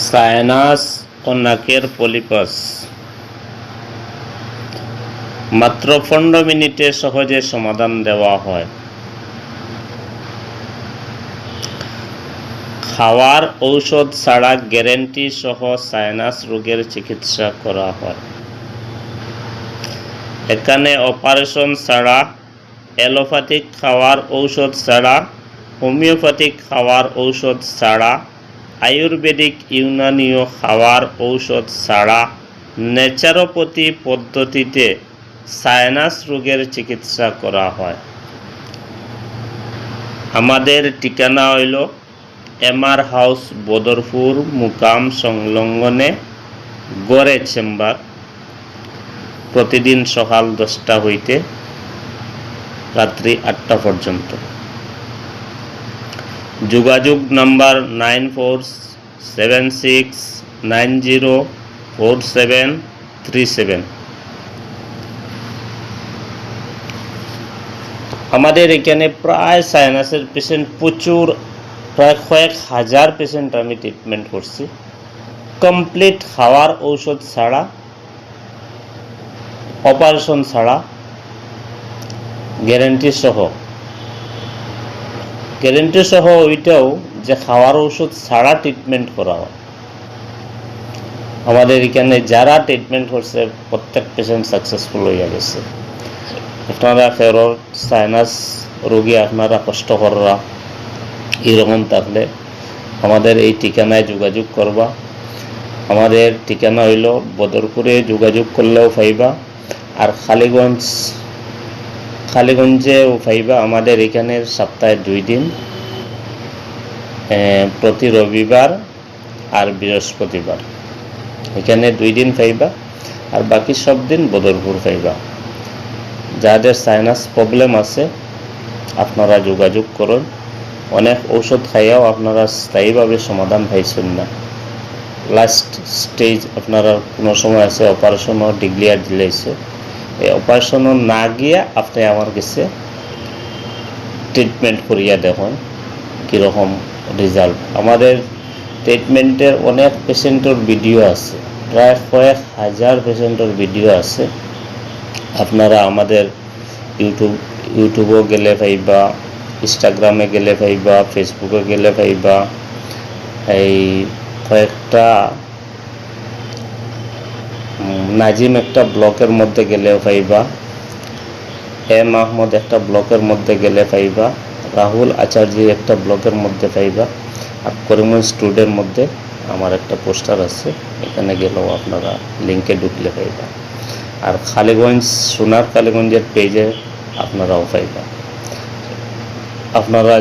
Sinus ও নাকের polypus মাত্র 15 মিনিটে সহজে সমাধান দেওয়া হয়। খাওয়ার ঔষধ ছাড়া গ্যারান্টি সহ সাইনাস রোগের চিকিৎসা করা হয়। এখানে অপারেশন ছাড়া, অ্যালোপ্যাথিক খাওয়ার ঔষধ ছাড়া, হোমিওপ্যাথিক খাওয়ার ঔষধ ছাড়া, আয়ুর্বেদিক ইউনানীয় খাওয়ার ঔষধ ছাড়া ন্যাচারোপ্যাথি পদ্ধতিতে সাইনাস রোগের চিকিৎসা করা হয়। আমাদের ঠিকানা হইল এমআর হাউস, বদরপুর, মুকাম সংলগ্নে গড়ে চেম্বার। প্রতিদিন সকাল 10টা হইতে রাত্রি 8টা পর্যন্ত। যোগাযোগ নাম্বার 9476904737। আমাদের এখানে প্রায় সাইনাসের পেশেন্ট প্রচুর, প্রায় কয়েক হাজার পেশেন্ট আমি ট্রিটমেন্ট করছি কমপ্লিট খাওয়ার ঔষধ ছাড়া, অপারেশন ছাড়া, গ্যারেন্টি সহ ওইটাও যে খাওয়ার ঔষধ ছাড়া ট্রিটমেন্ট করা হয়। আমাদের এখানে যারা ট্রিটমেন্ট করছে প্রত্যেক পেশেন্ট সাকসেসফুল হয়ে গেছে। আপনারা ফেরর সাইনাস রোগী আপনারা কষ্টকররা এরকম থাকলে আমাদের এই ঠিকানায় যোগাযোগ করবা। আমাদের ঠিকানা হইল বদরপুরে, যোগাযোগ করলেও পাইবা, আর খালিগঞ্জেও পাইবা। আমাদের এখানে সপ্তাহে 2 দিন, প্রতি রবিবার আর বৃহস্পতিবার, এখানে 2 দিন পাইবা, আর বাকি সব দিন বদরপুর পাইবা। যাদের সাইনাস প্রবলেম আছে আপনারা যোগাযোগ করুন। অনেক ঔষধ খাইয়াও আপনারা স্থায়ীভাবে সমাধান পাইছেন না। লাস্ট স্টেজ আপনারা কোনো সময় আছে অপারেশনও ডিক্লেয়ার দিলেছে, এই অপারেশনও না গিয়া আপনি আমার কাছে ট্রিটমেন্ট করিয়া দেখুন কীরকম রেজাল্ট। আমাদের ট্রিটমেন্টের অনেক পেশেন্টের ভিডিও আছে, প্রায় কয়েক হাজার পেশেন্টের ভিডিও আছে। আপনারা আমাদের ইউটিউবও গেলে পাইবা, ইনস্টাগ্রামে গেলে পাইবা, ফেসবুকে গেলে পাইবা, এই কয়েকটা নাজিম একটা ব্লকের মধ্যে গেলেও পাইবা, এম আহমদ একটা ব্লকের মধ্যে গেলে পাইবা, রাহুল আচার্য একটা ব্লকের মধ্যে পাইবা, আর করিমগঞ্জ স্টুডের মধ্যে আমার একটা পোস্টার আছে, এখানে গেলেও আপনারা লিঙ্কে ঢুকলে পাইবা। আর সোনার কালীগঞ্জের পেজে আপনারাও পাইবা। আপনারা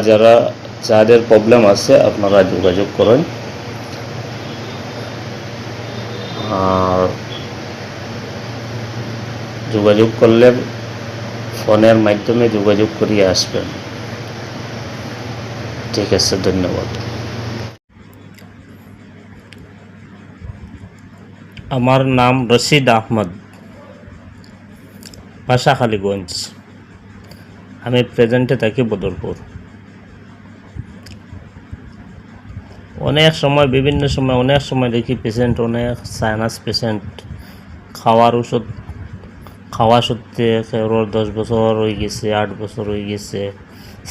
যাদের প্রবলেম আছে আপনারা যোগাযোগ করেন, আর যোগাযোগ করলে ফোনের মাধ্যমে যোগাযোগ করিয়ে আসবেন। ঠিক আছে, ধন্যবাদ। আমার নাম রশিদ আহমদ, বাসা খালিগঞ্জ। আমি প্রেজেন্টে থাকি বদরপুর। অনেক সময় দেখি পেশেন্ট, অনেক সাইনাস পেশেন্ট খাওয়া সত্ত্বে কেউ 10 বছর হয়ে গেছে, 8 বছর হয়ে গেছে,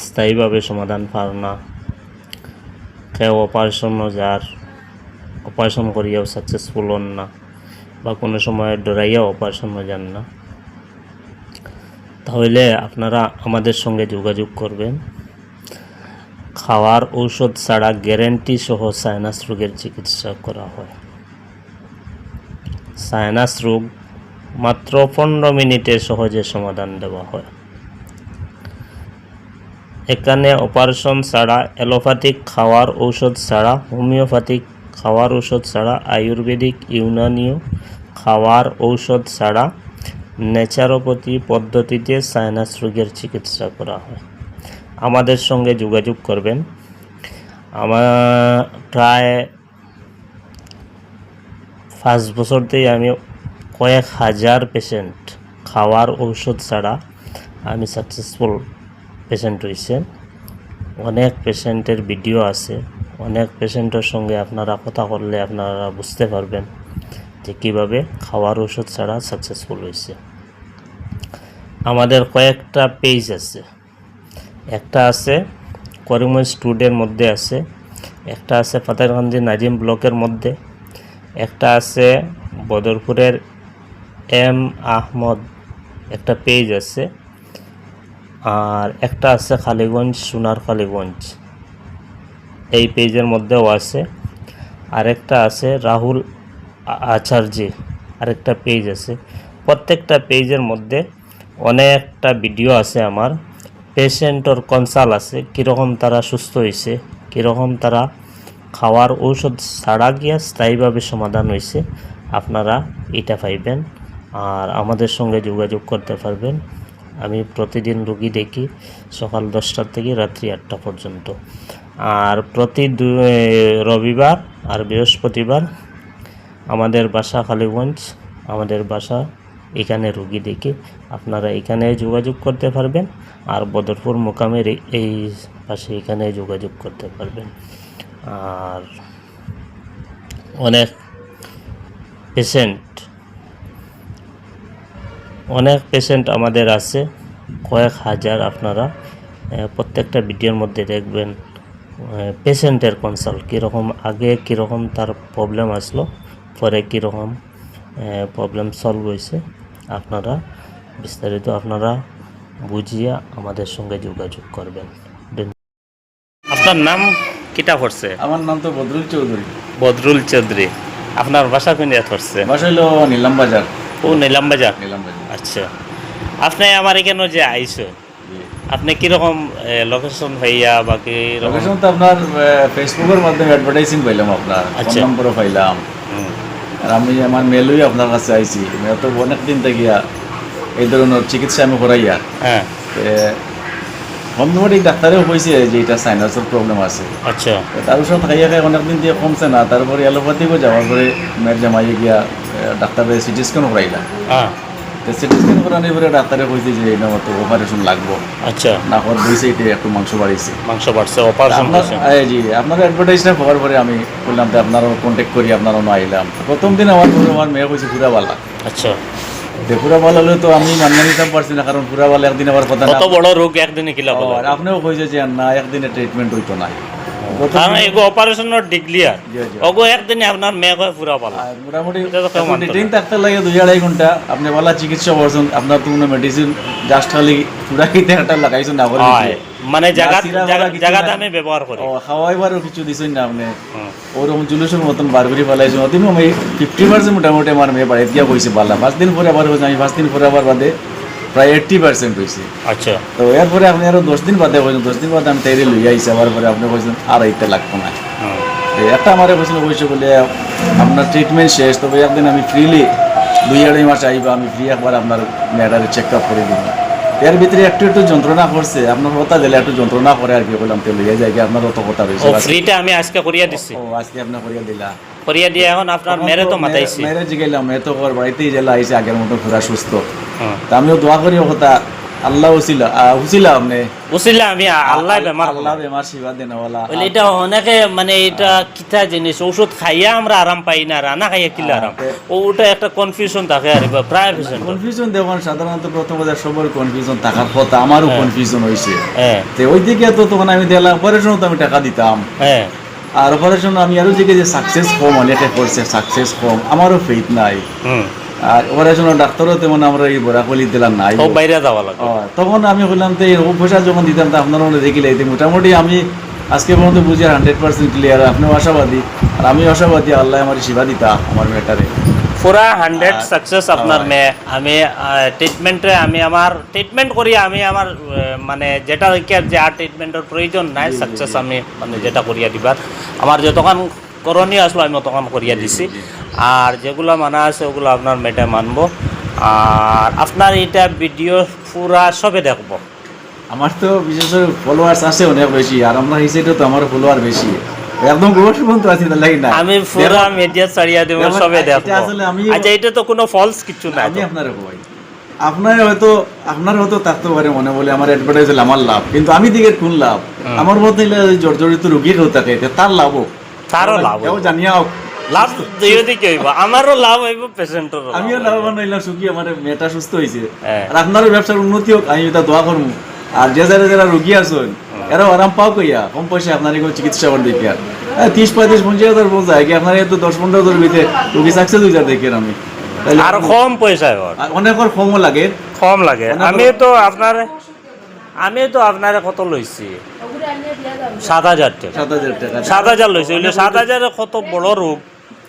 স্থায়ীভাবে সমাধান পার না। কেউ অপারেশন করিয়াও সাকসেসফুল হন না, বা কোনো সময় ডরাইয়াও অপারেশনও যান না। তাহলে আপনারা আমাদের সঙ্গে যোগাযোগ করবেন। খাওয়ার ঔষধ ছাড়া গ্যারেন্টি সহ সাইনাস রোগের চিকিৎসা করা হয়। সাইনাস রোগ মাত্র 15 মিনিটে সহজে সমাধান দেওয়া হয়। এখানে অপারেশন ছাড়া, অ্যালোপ্যাথিক খাওয়ার ঔষধ ছাড়া, হোমিওপ্যাথিক খাওয়ার ঔষধ ছাড়া, আয়ুর্বেদিক ইউনানীয় খাওয়ার ঔষধ ছাড়া ন্যাচারোপ্যাথি পদ্ধতিতে সাইনাস রোগের চিকিৎসা করা হয়। আমাদের সঙ্গে যোগাযোগ করবেন। আমার প্রায় 5 বছরতেই আমি কয়েক হাজার পেশেন্ট খাওয়ার ঔষধ ছাড়া আমি সাকসেসফুল পেশেন্ট হয়েছেন। অনেক পেশেন্টের ভিডিও আছে, অনেক পেশেন্টের সঙ্গে আপনারা কথা করলে আপনারা বুঝতে পারবেন যে কীভাবে খাওয়ার ওষুধ ছাড়া সাকসেসফুল হয়েছে। আমাদের কয়েকটা পেজ আছে, একটা আছে করিমগঞ্জ স্টুডেন্টের মধ্যে আছে, একটা আছে ফাতেরগঞ্জ নাজিম ব্লকের মধ্যে, একটা আছে বদরপুরের এম আহমদ একটা পেজ আছে, আর একটা আছে খালিগঞ্জ সোনার খালিগঞ্জ এই পেজের মধ্যেও আছে, আরেকটা আছে রাহুল আচার্য আরেকটা পেজ আছে। প্রত্যেকটা পেজের মধ্যে অনেকটা ভিডিও আছে আমার, পেশেন্টর কনসাল আছে, কীরকম তারা সুস্থ হয়েছে, কীরকম তারা খাওয়ার ঔষধ ছাড়া গিয়া স্থায়ীভাবে সমাধান হয়েছে। আপনারা এটা পাইবেন আর আমাদের সঙ্গে যোগাযোগ করতে পারবেন। আমি প্রতিদিন রুগী দেখি সকাল 10টা থেকে রাত্রি 8টা পর্যন্ত, আর প্রতি রবিবার আর বৃহস্পতিবার আমাদের বাসা খালিগঞ্জ, আমাদের বাসা এখানে রুগী দেখি। আপনারা এখানে যোগাযোগ করতে পারবেন আর বদরপুর মোকামের এই পাশে এখানে যোগাযোগ করতে পারবেন। আর অনেক পেশেন্ট আমাদের আছে, কয়েক হাজার। আপনারা প্রত্যেকটা ভিডিওর মধ্যে দেখবেন পেশেন্টের কনসাল্ট কীরকম, আগে কীরকম তার প্রবলেম আসলো, পরে কীরকম প্রবলেম সলভ হয়েছে। আপনারা বিস্তারিত আপনারা বুঝিয়ে আমাদের সঙ্গে যোগাযোগ করবেন। আপনার নাম কিটা পড়ছে? আমার নাম তো বদরুল চৌধুরী। বদরুল চৌধুরী। আপনার বাসা কোন জায়গা পড়ছে? বাসা হলো নিলাম বাজার। ও নিলাম বাজার। নিলাম বাজার। আচ্ছা, আপনি আমার এখানে যে আইসো, আপনি কিরকম লোকেশন ভাইয়া বাকি লোকেশন তো আপনার ফেসবুকের মাধ্যমে অ্যাডভার্টাইজিং পাইলাম, আপনার ফোন নম্বরও পাইলাম, আর আমি আমার মেলই আপনার কাছে আইছি। মেয়ে তো অনেক দিন থেকে এই ধরনের চিকিৎসা আমি করাইয়া, হ্যাঁ, হোমিওপ্যাথিক ডাক্তারেও কইছে যে এটা সাইনাসের প্রবলেম আছে। আচ্ছা, তার ওষুধ খাইয়া খাই অনেকদিন দিয়ে কমছে না, তারপরে অ্যালোপ্যাথিকও যাওয়ার পরে মেয়ের জামাইয়ে গিয়া ডাক্তারের সিটি স্ক্যান করাইলাম। সিটি স্ক্যান করানোর পরে ডাক্তারে কইছে যে এটা মতো অপারেশন লাগবো। আচ্ছা, না হওয়ার দুইছে এটা একটু মাংস বাড়িছে, অপারেশন। জি, আপনার অ্যাডভার্টাইজটা পাওয়ার পরে আমি বললাম যে আপনারও কন্ট্যাক্ট করি, আপনারও আইলাম। প্রথম দিন আমার পরে আমার মেয়ে কইছে পুরা বালা। আচ্ছা, পুরা বালা হলে তো আমি মানিয়ে নিতাম পারছি না, কারণ পুরা বালা একদিন আবার কথা না, কত বড় রোগ একদিনে কিলা বলে। আর আপনিও কইছে যে না একদিনে ট্রিটমেন্ট হইতো না, কারণ এগো অপারেশনের ডিক্লিয়ার ওগো একদিনে আপনার মেয়ে কয় পুরা পালা। মোটামুটি ট্রিটমেন্ট থাকতে লাগে 2-2.5 ঘন্টা। আপনি বালা চিকিৎসা করছেন, আপনার তো কোনো মেডিসিন জাস্ট খালি পুরা কিতে একটা লাগাইছেন না করে, মানে জায়গাতে আমি ব্যবহার করি, খাওয়াইবারও কিছু দিছেন না আপনি, ওরকম জুলুসের মতন বারবারি ফেলাইছেন। অতিম আমি 50% মোটামুটি আমার মেয়ে বাড়িতে গিয়া কইছে বালা। 5 দিন পরে আবার হয়েছে, আমি 5 দিন পরে আবার বাদে প্রায় 80% হয়েছে। আচ্ছা, তো এরপরে আপনি আরো 10 দিন বাদে কইছেন, 10 দিন বাদে আমি তাইরে লইয়া আইছি। আবার পরে আপনি কইছেন আর এইটা লাগতো না। একটা আমারে কইছিল কইছে বলে আপনার ট্রিটমেন্ট শেষ, তবে একদিন আমি ফ্রিলি 2-2.5 মাস আইবা, আমি ফ্রি একবার আপনার মেয়েটারে চেক আপ করে দিব। এর ভিতরে একটু যন্ত্রণা করছে, আপনার কথা দিলে একটু যন্ত্রণা করে আর কি, বললাম তো লইয়া যাই, আপনার অত কথা রয়েছে। ফ্রিটা আমি আজকে করিয়া দিছি। ও আজকে আপনি করিয়া দিলা? করিয়া দিয়ে এখন আপনার মেরে তো মাতাইছি, মেরে জিগাইলাম, মেয়ে তো ওর বাড়িতেই জেলা আইছে আগের মতো পুরা সুস্থ। তা আমিও দোয়া করি কথা আল্লাহ আমি আল্লাহ বেমার শিবা দেন ওয়ালা। এটা অনেকে মানে এটা কিতা জিনিস, ঔষধ খাইয়া আমরা আরাম পাই না, রান্না খাইয়া কিলা আরাম, ওটা একটা কনফিউশন থাকে। আর প্রায় কনফিউশন দেখুন, সাধারণত প্রথম সবার কনফিউশন থাকার কথা, আমারও কনফিউশন হয়েছে। ওই দিকে তো তখন আমি দেখলাম অপারেশন তো আমি টাকা দিতাম, আর অপারেশন আমি আরো যে সাকসেস কম, অনেকে করছে সাকসেস কম, আমারও ফেইথ নাই। আর অপারেশনের ডাক্তারও তেমন আমরা এই বরাকলি দিলাম নাই, বাইরে যাওয়া লাগে। তখন আমি বললাম তো এই পয়সা যখন দিতাম তা আপনারা দেখিলে মোটামুটি আমি আজকে পর্যন্ত বুঝি 100% ক্লিয়ার। আপনিও আশাবাদী আর আমি আশাবাদী, আল্লাহ আমার সেবা দিতা আমার মেয়েটারে পুরা 100 সাকসেস আপনার মেয়ে। আমি ট্রিটমেন্টে আমি আমার ট্রিটমেন্ট করি, আমি আমার মানে যেটা যে আর ট্রিটমেন্টের প্রয়োজন নাই, সাকসেস আমি মানে যেটা করিয়া দিবার আমার যতক্ষণ করণীয় আসলো আমি অতক্ষণ করিয়া দিছি। আর যেগুলো মানা আছে ওগুলো আপনার মেয়েটা মানবো। আর আপনার এটা ভিডিও পুরা সবে দেখবো। আমার তো বিশেষ করে ফলোয়ার্স আছে অনেক বেশি, আর আমরা এই সাইডে তো আমার ফলোয়ার বেশি, একদম গোবর বন্ধু আছে না লাগি না, আমি পুরা মিডিয়া ছাড়িয়া দেব, সবে দেখবো। আচ্ছা, এটা তো কোনো ফলস কিছু না, আমি আপনারে কই আপনার হয়তো থাকতে পারে মনে বলে আমার অ্যাডভার্টাইজ হলে আমার লাভ, কিন্তু আমি দিকে কোন লাভ আমার মধ্যে জর্জরিত রোগীর হয়ে থাকে তার লাভ হোক, তারও লাভ কেউ হইব। জানিয়া হোক, লাভ দুইও দিকে হইব, আমারও লাভ হইব, পেশেন্টেরও লাভ আমিও হইব। লাভবান হইলাম, সুখী আমার মেয়েটা সুস্থ হয়েছে, হ্যাঁ। আর আপনারও ব্যবসার উন্নতি হোক, আমি এটা দোয়া করবো। আর যে যারা রোগী আছেন এরাও আরাম পাও কইয়া কম পয়সা আপনার এগুলো চিকিৎসা করে দেখি আর 30-35-50,000 বলছে কি আপনার তো 10-15,000 ভিতরে রোগী সাকসেস হয়ে যায় দেখেন আমি, তাইলে আর কম পয়সায় হয়, আর অনেক কমও লাগে। কম লাগে। আমি তো আপনারে কত লইছি 7,000 টাকা, 7,000 টাকা 7,000 লইছি, 7,000 কত বড় রোগ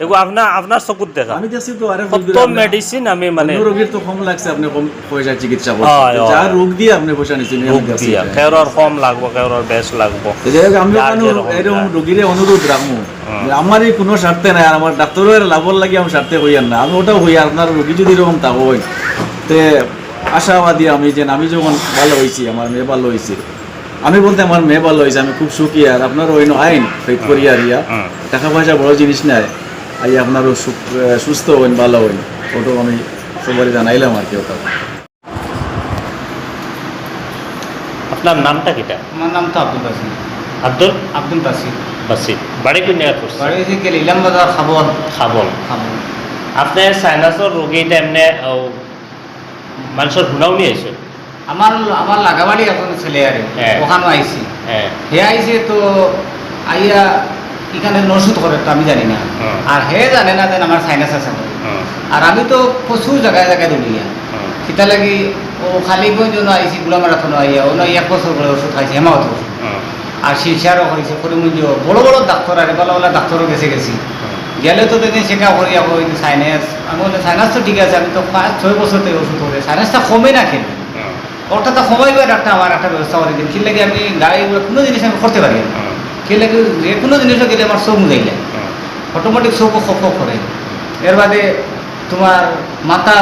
এগো আপনার চকুত দেখা আমি দেখছি তো আরে কত মেডিসিন আমি মানে অন্য রোগীর তো কম লাগছে, আপনি কম পয়সা চিকিৎসা হয়, করছেন, হয়। যা রোগ দিয়ে আপনি পয়সা নিচ্ছেন রোগ দিয়া কেউর কম লাগবো, কেউর বেশ লাগবো। আমি যার যেরকম এরকম যায়। রোগীরে অনুরোধ রাখবো যে আমারই কোনো স্বার্থে নাই, আর আমার ডাক্তারের লাভর লাগে আমি স্বার্থে হইয়ার না, আমি ওটাও হই, আপনার রোগী যদি এরকম তা হয় তে আশাবাদী আমি যে আমি যখন ভালো হয়েছি, আমার মেয়ে ভালো হয়েছে, আমি বলতে আমার মেয়ে ভালো হয়েছে, আমি খুব সুখী। আর আপনার ওই আইন ফেক করি আর টাকা পয়সা বড় জিনিস নাই, আই আপনারও সুস্থ হইন, ভালো হইন, ওটাও আমি সবারই জানাইলাম আর কি। ওটা আপনার নামটা কিটা? আমার নাম তো আব্দুল বাসির। আব্দুল বাসির। বাসির। বাড়ি কোন জায়গা করছে? বাড়ি হয়েছে গেলে ইলাম বাজার খাবল। খাবল। আপনার সাইনাসর রোগীটা এমনি মানুষের শুনাও নিয়ে আইসো? আমার লাগাবাড়ি এখন ছেলে আর হ্যাঁ। ওখানেও আইসি, হ্যাঁ। হে আইসে তো আইয়া এখানে নসুদ করে তো আমি জানি না, হুম। আর হে জানে না যেন আমার সাইনাস আছে বলে। আর আমি তো প্রচুর জায়গায় জায়গায় দৌড়িয়া সেটা লাগি ও খালিগঞ্জ আইসি গুলামারাথন আইয়া ও 1 বছর করে ওষুধ খাইছে, হেমাওত ওষুধ, আর শিলচারও করেছে, করিমগঞ্জ বড় বড় ডাক্তার আর ভালো ভালো ডাক্তারও গেছি গেলে তো দেখি শেখা করি আবার সাইনাস। আমি বলি সাইনাস তো ঠিক আছে, আমি তো 5-6 বছর থেকে ওষুধ করে সাইনাসটা কমে না খেলে ওটা তো কমাইবার আমার একটা ব্যবস্থা করে দিন, কি লাগে আমি গাড়ি কোনো জিনিস আমি করতে পারি না, কি লাগে যে কোনো জিনিসও গেলে আমার চোখ মুজাইলে অটোমেটিক চোখও খপ করে। এর বাদে তোমার মাথা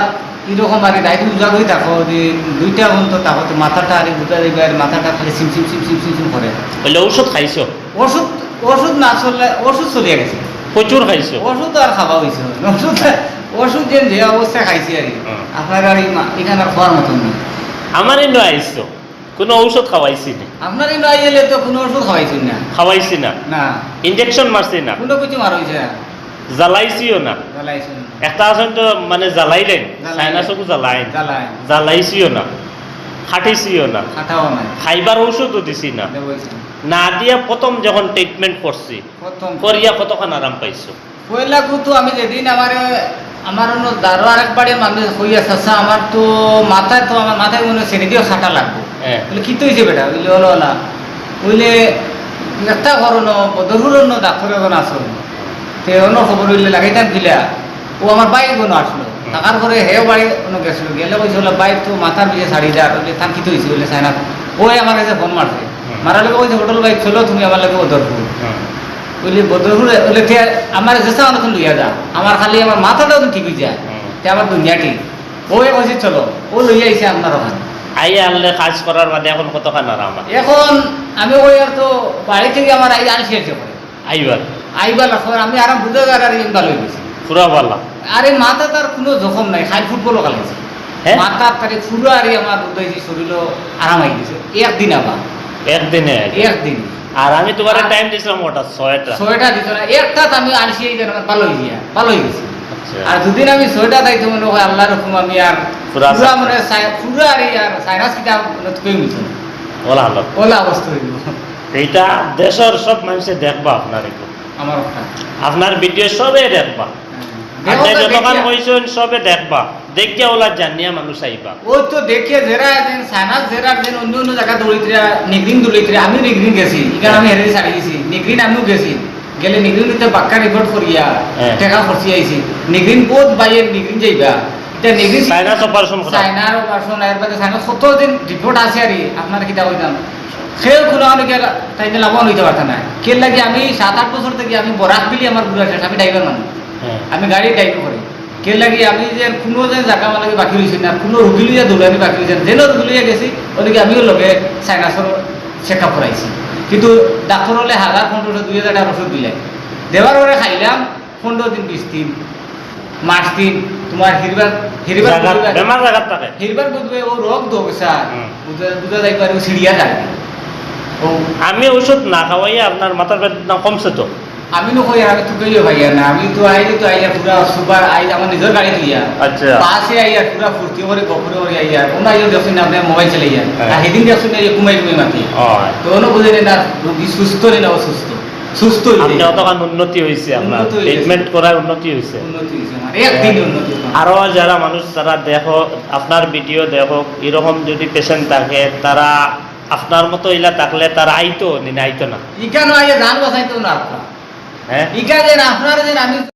এরকম আর ডাইরি উজাগ হয়ে থাকো যে 2টা ঘন্টা থাকো তো মাথাটা আর বুঝা যাবে, আর মাথাটা খালি সিম করে। বললে ওষুধ খাইছো? ওষুধ না চললে ওষুধ চলিয়া গেছে, প্রচুর খাইছো? ওষুধ আর খাওয়া হয়েছে, ওষুধ যে অবস্থায় খাইছি আর আপনার আর এখানে আর খাওয়ার মতন না। আমার এনে আইসো, কোনো ঔষধ খাওয়াইছি না? আপনার এই নয় এলে তো কোনো ওষুধ খাওয়াইছেন না? খাওয়াইছি না, না ইনজেকশন মারছি না, কোনো কিছু মার হয়েছে না, জ্বালাইছিও না। জ্বালাইছেন একটা আছেন তো মানে জ্বালাইলেন, জ্বালাইলেন। সাইনাসকু জ্বালাইন, জ্বালায় জ্বালাইছিও না, খাটিছিও না, খাটাও নাই খাইবার ঔষধও দিছি না। বলছেন না দিয়া প্রথম যখন ট্রিটমেন্ট করছি প্রথম করিয়া কতক্ষণ আরাম পাইছো? পয়লা তো আমি যেদিন আমার অন্য দারো আরেক বাড়ির মানুষ হইয়াছে আচ্ছা আমার তো আমার মাথায় মনে ছেড়ে দিয়ে খাটা লাগবে, হ্যাঁ। বলে কি তো হয়েছে বেটা, বললে হলো না বললে একটা করোনো বদরুর অন্য ডাক্তার এখন আসল তে অন্য খবর হইলে লাগাইতাম দিলা ও আমার বাইক কোনো আসলো টাকার করে হেও বাড়ি অন্য গেছিল, গেলে বলছে বলে বাইক তো মাথার পিছিয়ে ছাড়ি দেওয়ার বলে তার কি তো হয়েছে বলে সাইনা ওই আমার কাছে ফোন মারছে, মারার লোক বলছে হোটেল বাইক চলো তুমি আমার লোক বদরপুর বললি বদরপুরে বলে আমার যেসা অনেকক্ষণ লইয়া যা, আমার খালি আমার মাথাটাও ঠিক হয়ে যায়, আমার দুনিয়া ঠিক। ওই বলছে চলো, ও লইয়া আইসে আপনার ওখানে আই আনলে কাজ করার বাদে এখন কতক্ষণ আরাম? এখন আমি ওই আর তো বাড়ি থেকে আমার আনসি করে আইবার আইবার এখন আমি আরাম বুঝে আর ভালো হয়ে গেছি পুরা বালা। আরে মাথা তার কোনো জখম নাই, খাই ফুটবলও খেলেছে হ্যাঁ? মাথা তারে ফুলো আর আমার বুঝাইছি শরীরও আরাম হয়ে গেছে একদিন আবার একদিনে? একদিন। আর আমি তোমার টাইম দিয়েছিলাম ওটা 6টা দিত না, একটা আমি আনসি আমার ভালো হয়ে গিয়া ভালো হয়ে গেছে। আচ্ছা। আর দুদিন আমি 6টা দায়িত্ব মনে হয় আল্লাহর হুকুম আমি আর পুরা পুরা মানে পুরা আর সাইনাস কিটা কেউ মিলছে না, ওলা হলো ওলা অবস্থা হইল এইটা দেশের সব মানুষে দেখবা আপনার একটু, আমার কথা। আপনার ভিডিও সবে দেখবা, আপনি যতক্ষণ কইছেন সবে দেখবা, দেখিয়া ওলা জানিয়া মানুষ আইবা। ওই তো দেখে যারা সাইনাস যারা অন্য অন্য জায়গা দৌড়িত্রা নিগ্রিন দৌড়িত্রা আমি নিগ্রিন গেছি, এখানে আমি হেরে ছাড়ি গেছি, নিগ্রিন আমিও গেছি, গেলে নিগ্রিনতে বাক্কা রিপোর্ট করিয়া টাকা খরচি আইছি, নিগ্রিন বহুত বাইয়ের নিগ্রিন যাইবা এটা নিগ্রিন সাইনাস অপারেশন করা, সাইনার অপারেশন এর বাদে সাইনাস কত দিন রিপোর্ট আছে আর আপনার কিতা কইতাম সেও কোনো অনেকে তাই লাভবান হইতে পারতাম না। কে লাগে আমি 7-8 বছর থেকে আমি বরাক বিলি আমার বুড়া শেষ, আমি ড্রাইভার মানুষ, আমি গাড়ি ড্রাইভ করি। কে লাগে আমি যে কোনো যে জায়গা লাগে বাকি রয়েছি না, কোনো রুগী লইয়া দৌড়ানি বাকি রয়েছে না, যেন রুগী লইয়া গেছি ওদিকে আমিও লগে সাইনাসের চেক আপ করাইছি, কিন্তু ডাক্তার হলে 1000-1500-2000 টাকার ওষুধ দিলে দেওয়ার পরে খাইলাম 15 দিন 20 দিন মাস দিন তোমার হিরবার বেমার জায়গা থাকে হিরবার বুঝবে ও রোগ দোষা হুম। বুঝা যাইবার ও সিঁড়িয়া যায় ও আমি ওষুধ না খাওয়াইয়া আপনার মাথার বেদনা কমছে তো আমি নকই আমি তো কইও ভাইয়া না আমি তো আইয়া পুরা সুপার আমার নিজের গাড়ি দিয়া আচ্ছা পাশে আইয়া পুরা ফুর্তি করে বকরে করে আইয়া কোনো আইয়া দেখছেন না আপনি মোবাইল চালাইয়া হ্যাঁ। আর সেদিন দেখছেন এই কুমাই মাতি হয় তো ono বুঝে না রোগী সুস্থ না অসুস্থ সুস্থ আপনি অতখান উন্নতি হয়েছে আপনার উন্নতি হয়েছে। ট্রিটমেন্ট করার উন্নতি হয়েছে উন্নতি হয়েছে আমার একদিন উন্নতি হয়েছে। আরো যারা মানুষ যারা দেখো আপনার ভিডিও দেখো এরকম যদি পেশেন্ট থাকে তারা আপনার মতো ইলা থাকলে তারা আইতো নি না আইতো না ইকানো আইয়া জান বাঁচাইতো না আপনার হ্যাঁ ইকা যে আপনার যে আমি